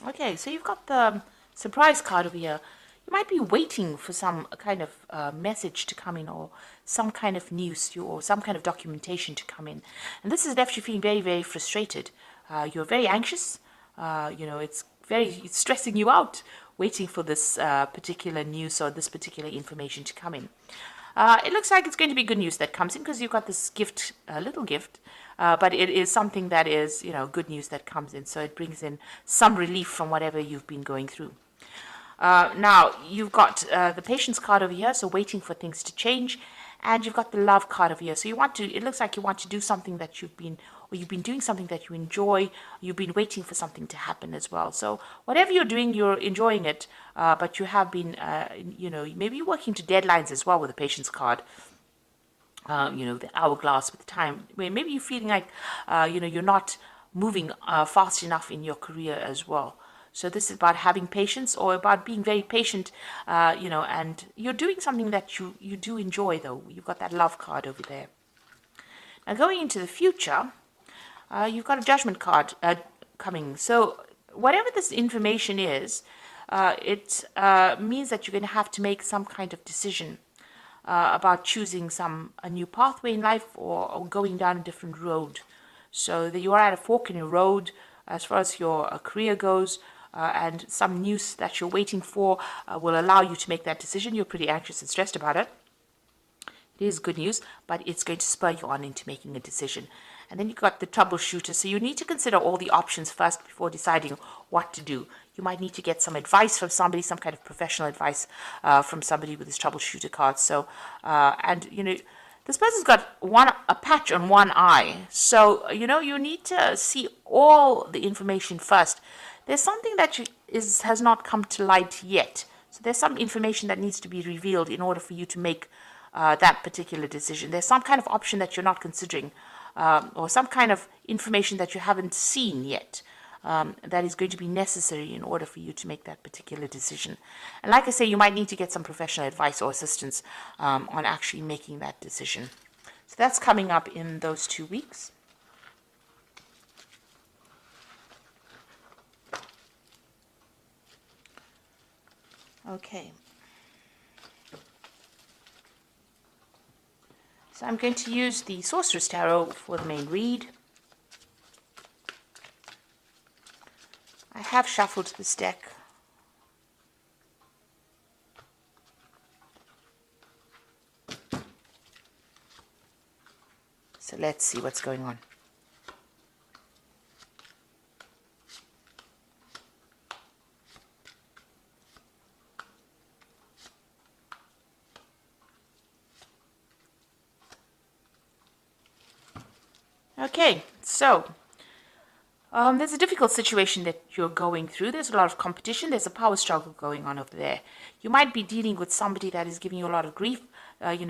Okay, so you've got the surprise card over here. You might be waiting for some kind of message to come in, or some kind of news, or some kind of documentation to come in. And this has left you feeling very, very frustrated. You're very anxious. It's stressing you out waiting for this particular news or this particular information to come in. It looks like it's going to be good news that comes in because you've got this gift, a little gift, but it is something that is, good news that comes in. So it brings in some relief from whatever you've been going through. Now, you've got the patience card over here, so waiting for things to change. And you've got the love card over here. So it looks like you want to do something that you've been doing something that you enjoy. You've been waiting for something to happen as well. So whatever you're doing, you're enjoying it. But you have been, maybe you're working to deadlines as well with the patience card. The hourglass with time. Maybe you're feeling like, you're not moving fast enough in your career as well. So this is about having patience, or about being very patient, and you're doing something that you do enjoy, though. You've got that love card over there. Now, going into the future, you've got a judgment card coming. So whatever this information is, it means that you're going to have to make some kind of decision about choosing a new pathway in life, or going down a different road. So that you are at a fork in your road as far as your career goes. And some news that you're waiting for will allow you to make that decision. You're pretty anxious and stressed about it. It is good news, but it's going to spur you on into making a decision. And then you've got the troubleshooter. So you need to consider all the options first before deciding what to do. You might need to get some advice from somebody, some kind of professional advice from somebody with this troubleshooter card. So, this person's got a patch on one eye. So, you need to see all the information first. There's something that has not come to light yet. So there's some information that needs to be revealed in order for you to make that particular decision. There's some kind of option that you're not considering, or some kind of information that you haven't seen yet, that is going to be necessary in order for you to make that particular decision. And like I say, you might need to get some professional advice or assistance on actually making that decision. So that's coming up in those 2 weeks. Okay. So I'm going to use the Sorcerer's Tarot for the main read. I have shuffled this deck. So let's see what's going on. Okay, so there's a difficult situation that you're going through. There's a lot of competition. There's a power struggle going on over there. You might be dealing with somebody that is giving you a lot of grief,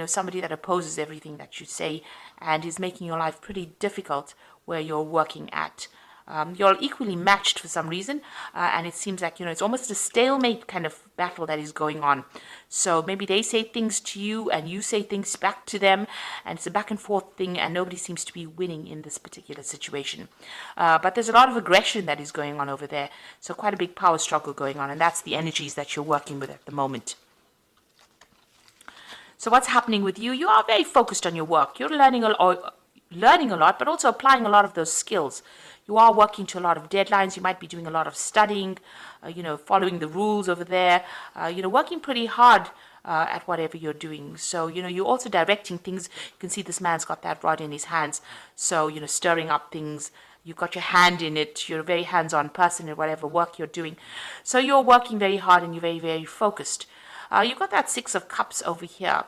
somebody that opposes everything that you say and is making your life pretty difficult where you're working at. You're equally matched for some reason, and it seems like, it's almost a stalemate kind of battle that is going on. So maybe they say things to you and you say things back to them, and it's a back and forth thing, and nobody seems to be winning in this particular situation. But there's a lot of aggression that is going on over there, so quite a big power struggle going on, and that's the energies that you're working with at the moment. So what's happening with you? You are very focused on your work. You're learning a lot, but also applying a lot of those skills. You are working to a lot of deadlines. You might be doing a lot of studying, following the rules over there, working pretty hard at whatever you're doing. So, you're also directing things. You can see this man's got that rod in his hands. So, stirring up things. You've got your hand in it. You're a very hands-on person in whatever work you're doing. So you're working very hard and you're very, very focused. You've got that 6 of Cups over here.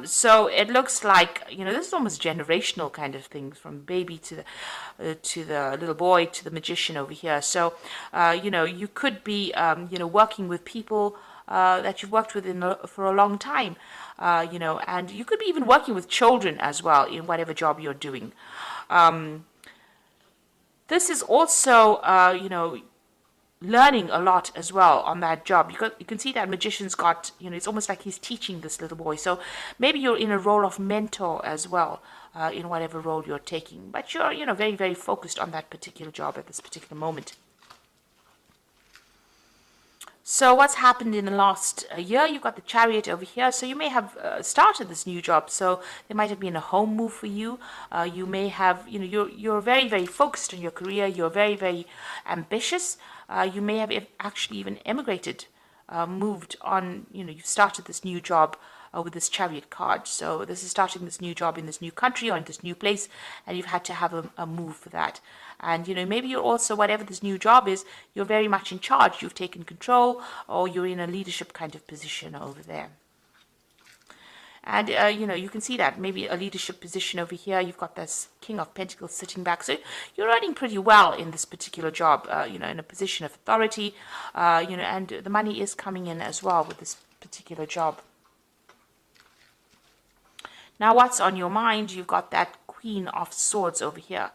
So it looks like, this is almost generational kind of thing, from baby to the little boy to the magician over here. So, you could be, working with people that you've worked with for a long time, and you could be even working with children as well in whatever job you're doing. This is also, learning a lot as well on that job. You can see that magician's got, it's almost like he's teaching this little boy. So maybe you're in a role of mentor as well, in whatever role you're taking. But you're, very, very focused on that particular job at this particular moment. So what's happened in the last year? You've got the Chariot over here. So you may have started this new job. So there might have been a home move for you. You may have, you're very, very focused on your career. You're very, very ambitious. You may have actually even emigrated, moved on. You've started this new job with this Chariot card. So this is starting this new job in this new country or in this new place, and you've had to have a move for that. And maybe you're also, whatever this new job is, you're very much in charge. You've taken control, or you're in a leadership kind of position over there. And you can see that maybe a leadership position over here. You've got this King of Pentacles sitting back, so you're earning pretty well in this particular job. In a position of authority, and the money is coming in as well with this particular job. Now, what's on your mind? You've got that Queen of Swords over here.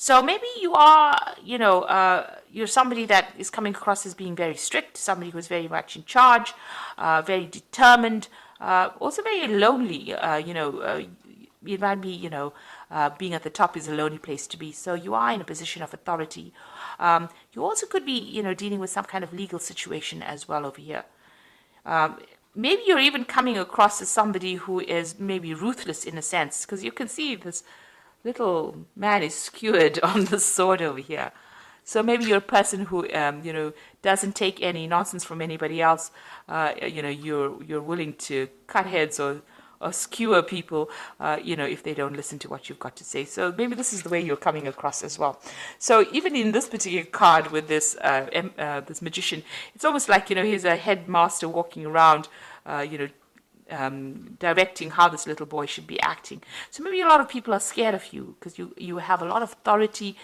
So maybe you are, you're somebody that is coming across as being very strict, somebody who's very much in charge, very determined, also very lonely. It might be, being at the top is a lonely place to be. So you are in a position of authority. You also could be, dealing with some kind of legal situation as well over here. Maybe you're even coming across as somebody who is maybe ruthless in a sense, because you can see this little man is skewered on the sword over here. So maybe you're a person who, doesn't take any nonsense from anybody else. You're willing to cut heads or skewer people, if they don't listen to what you've got to say. So maybe this is the way you're coming across as well. So even in this particular card with this this magician, it's almost like, he's a headmaster walking around, directing how this little boy should be acting. So maybe a lot of people are scared of you because you have a lot of authority.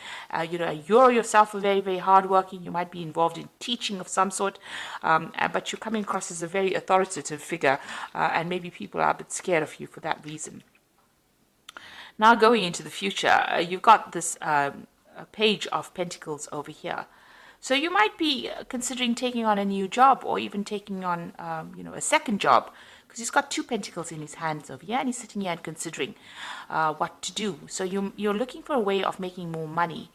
You're yourself very, very hardworking. You might be involved in teaching of some sort, but you're coming across as a very authoritative figure, and maybe people are a bit scared of you for that reason. Now going into the future, you've got this Page of Pentacles over here. So you might be considering taking on a new job, or even taking on, a second job, because he's got 2 pentacles in his hands over here, and he's sitting here and considering what to do. So you're looking for a way of making more money,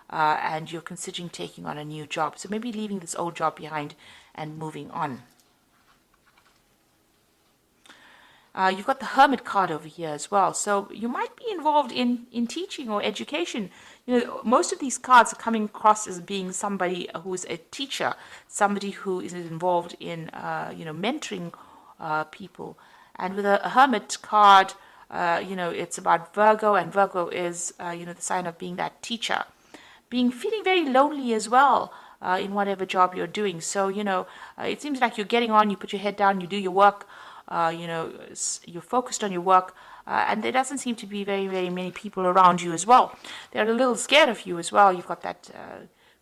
and you're considering taking on a new job. So maybe leaving this old job behind and moving on. You've got the Hermit card over here as well. So you might be involved in teaching or education. Most of these cards are coming across as being somebody who's a teacher, somebody who is involved in, mentoring people. And with a Hermit card, it's about Virgo, and Virgo is, the sign of being that teacher. Feeling very lonely as well in whatever job you're doing. So, it seems like you're getting on, you put your head down, you do your work, you're focused on your work, and there doesn't seem to be very, very many people around you as well. They're a little scared of you as well. You've got that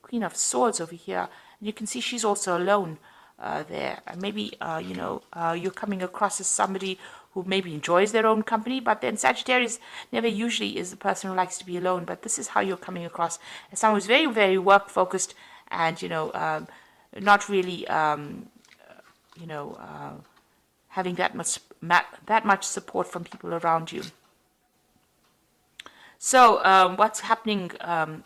Queen of Swords over here, and you can see she's also alone there. And maybe, you're coming across as somebody who maybe enjoys their own company, but then Sagittarius never usually is the person who likes to be alone. But this is how you're coming across as someone who's very, very work-focused and, not really, having that much support from people around you. So what's happening?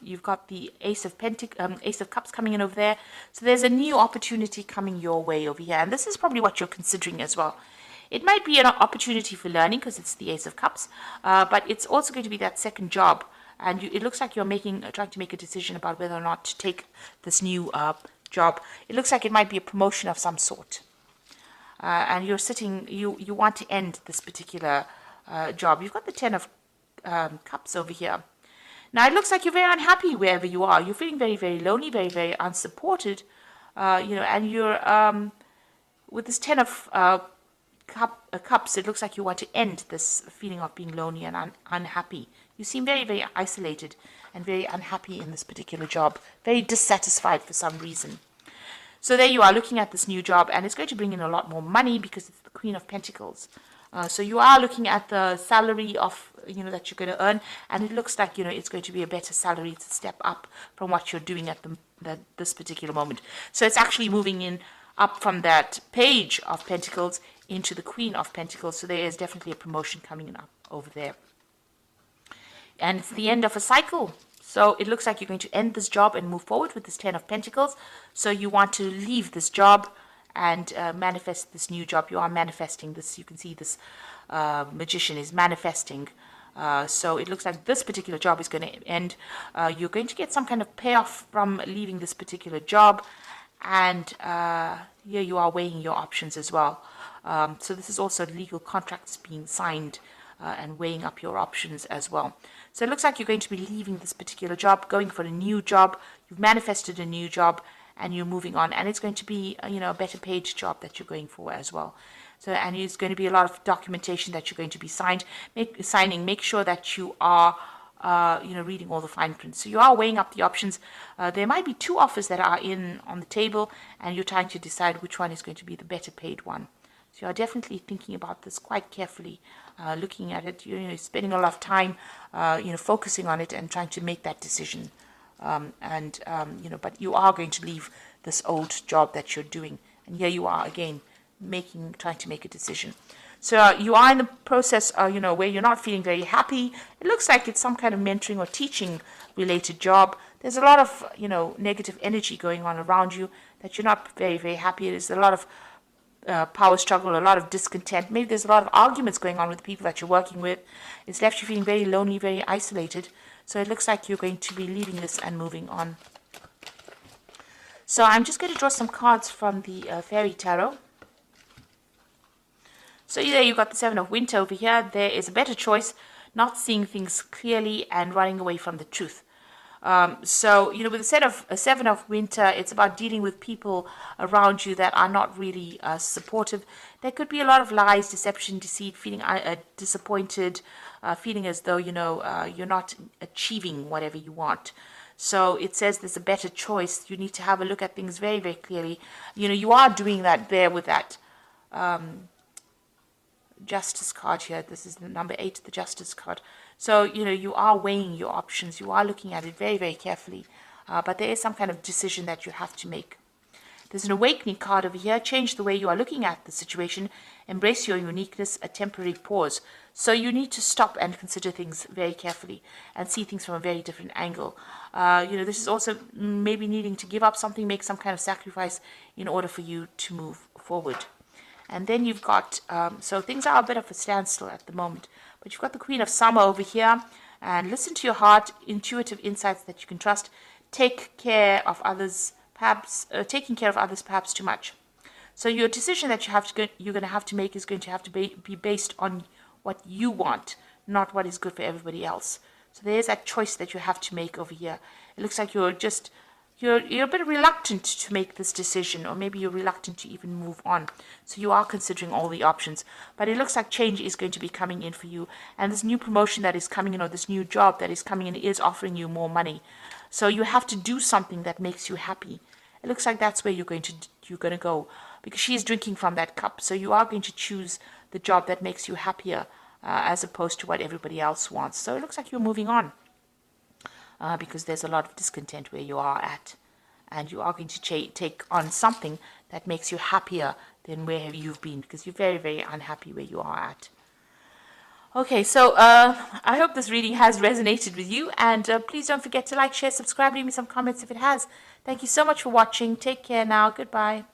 You've got the Ace of Cups coming in over there. So there's a new opportunity coming your way over here, and this is probably what you're considering as well. It might be an opportunity for learning because it's the Ace of Cups, but it's also going to be that second job, and it looks like you're trying to make a decision about whether or not to take this new job. It looks like it might be a promotion of some sort. And you want to end this particular job. You've got the 10 of Cups over here. Now, it looks like you're very unhappy wherever you are. You're feeling very, very lonely, very, very unsupported, and you're, with this 10 of Cups, it looks like you want to end this feeling of being lonely and unhappy. You seem very, very isolated and very unhappy in this particular job, very dissatisfied for some reason. So there you are looking at this new job, and it's going to bring in a lot more money because it's the Queen of Pentacles. So you are looking at the salary of, that you're going to earn, and it looks like, it's going to be a better salary. It's a step up from what you're doing at this particular moment. So it's actually moving in up from that Page of Pentacles into the Queen of Pentacles. So there is definitely a promotion coming up over there. And it's the end of a cycle. So it looks like you're going to end this job and move forward with this Ten of Pentacles. So you want to leave this job and manifest this new job. You are manifesting this. You can see this magician is manifesting. So it looks like this particular job is going to end. You're going to get some kind of payoff from leaving this particular job. And here you are weighing your options as well. So this is also legal contracts being signed and weighing up your options as well. So it looks like you're going to be leaving this particular job, going for a new job. You've manifested a new job and you're moving on. And it's going to be, a better paid job that you're going for as well. So, and it's going to be a lot of documentation that you're going to be signing. Make sure that you are, reading all the fine print. So you are weighing up the options. There might be two offers that are on the table, and you're trying to decide which one is going to be the better paid one. So you are definitely thinking about this quite carefully, looking at it, spending a lot of time, focusing on it and trying to make that decision. But you are going to leave this old job that you're doing. And here you are again, trying to make a decision. So you are in the process, where you're not feeling very happy. It looks like it's some kind of mentoring or teaching related job. There's a lot of, negative energy going on around you that you're not very, very happy. There's a lot of power struggle, a lot of discontent. Maybe there's a lot of arguments going on with the people that you're working with. It's left you feeling very lonely, very isolated. So it looks like you're going to be leaving this and moving on. So I'm just going to draw some cards from the Fairy Tarot. So there you've got the Seven of Winter over here. There is a better choice, not seeing things clearly and running away from the truth. With the Seven of Winter, it's about dealing with people around you that are not really supportive. There could be a lot of lies, deception, deceit, feeling disappointed, feeling as though, you're not achieving whatever you want. So it says there's a better choice. You need to have a look at things very, very clearly. You are doing that there with that Justice card here. This is the number 8, the Justice card. So, you are weighing your options. You are looking at it very, very carefully. But there is some kind of decision that you have to make. There's an Awakening card over here. Change the way you are looking at the situation. Embrace your uniqueness, a temporary pause. So you need to stop and consider things very carefully and see things from a very different angle. This is also maybe needing to give up something, make some kind of sacrifice in order for you to move forward. And then you've got, so things are a bit of a standstill at the moment. But you've got the Queen of Summer over here. And listen to your heart, intuitive insights that you can trust. Take care of others, perhaps, taking care of others perhaps too much. So your decision that you're going to have to make is going to have to be based on what you want, not what is good for everybody else. So there's that choice that you have to make over here. It looks like you're a bit reluctant to make this decision, or maybe you're reluctant to even move on. So you are considering all the options. But it looks like change is going to be coming in for you. And this new promotion that is coming in, or this new job that is coming in, is offering you more money. So you have to do something that makes you happy. It looks like that's where you're going to go. Because she is drinking from that cup. So you are going to choose the job that makes you happier, as opposed to what everybody else wants. So it looks like you're moving on. Because there's a lot of discontent where you are at. And you are going to take on something that makes you happier than where you've been. Because you're very, very unhappy where you are at. Okay, so I hope this reading has resonated with you. And please don't forget to like, share, subscribe, leave me some comments if it has. Thank you so much for watching. Take care now. Goodbye.